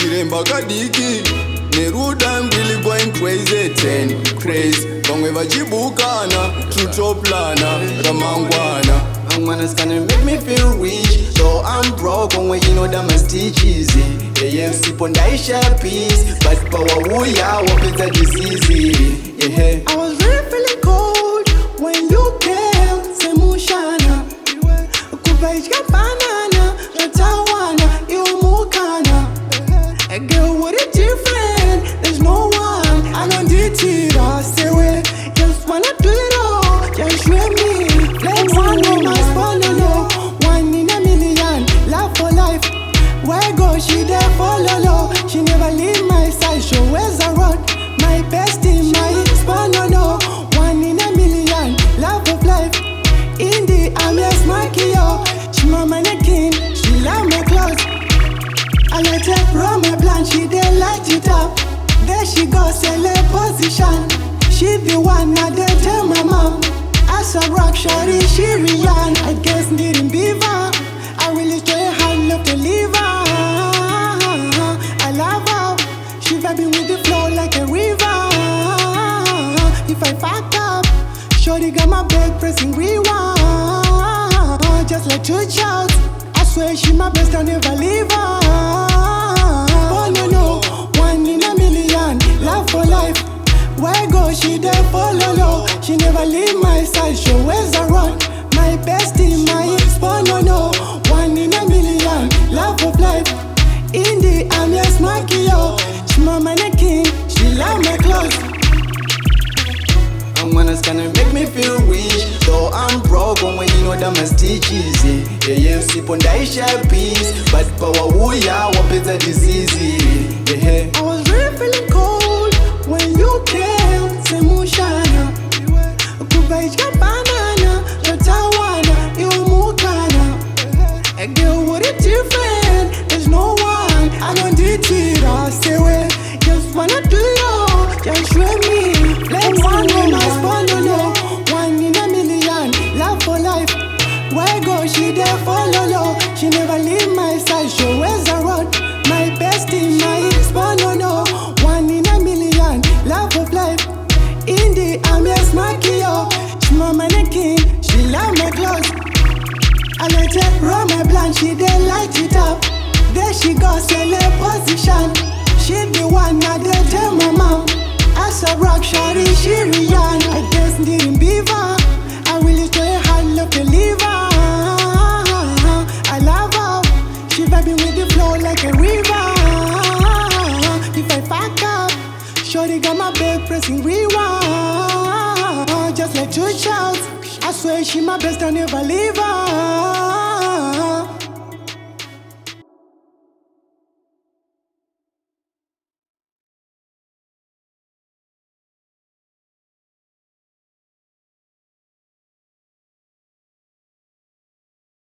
Chiremba kadiki Riddim really going crazy 10 crazy Bangwe vachibukana Tutoplana Ramangwana Mana's gonna make me feel rich. Though I'm broke, when you know that my stitch easy. Yeah, sip on that share peace. But power wooya, what is that disease? Yeah. I was really feeling cold when you came. Say Mushana, Kubaija banana, Tawana, you Mukana. A girl with a different, there's no one. I don't need it, I stay away. Just wanna do it all, just show me. Let's one my sponsor, no. 1 in a million, love for life. Where go she there follow? She never leave my side, she always around. My bestie, my sponsor, no. 1 in a million, love of life. In the army, smarky, yo. She my mannequin, she love my clothes. I let her run my blunt, she did light it up. There she goes, sell her position. She the one I did tell my mom. As a rock shorty, she Rihanna. I guess needing beaver. I really try hard love to leave her. I love her. She vibing with the flow like a river. If I fuck up, shorty got my back pressing rewind. Just like 2 shouts. I swear she my best, I'll never leave her. Oh no, 1 in a million, love for life. Where go she there follow? She never leave my side, she always around. My bestie, my sponsor, no. 1 in a million, love of life. In the army, smarky, yo. She my mannequin, she love my clothes. Mana's gonna make me feel rich. Though I'm broke, when you know that my stitch easy. Yeah, sip on that share peace. But power wooya, what is that disease? Yeah. I was really feeling cold when you came. Say Mushana, Kubaija banana, Tawana, you Mukana. A girl with a different, there's no one. I don't need it, I stay away. Just wanna do it all, just show me. Let's one in my sponsor, no. 1 in a million, love for life. Where go she there follow? She never leave my side, she always around. My bestie, my sponsor, no. 1 in a million, love of life. In the army, smarky, yo. She my mannequin, she love my clothes. I let her run my blunt, she did light it up. There she goes, sell her position. She the one I did tell my mom. As a rock shorty, she Rihanna. I guess needing beaver. I really try hard love to leave her. I love her. She vibing with the flow like a river. If I fuck up, shorty got my back pressing rewind. Just like 2 shouts. I swear she my best, I'll never leave her.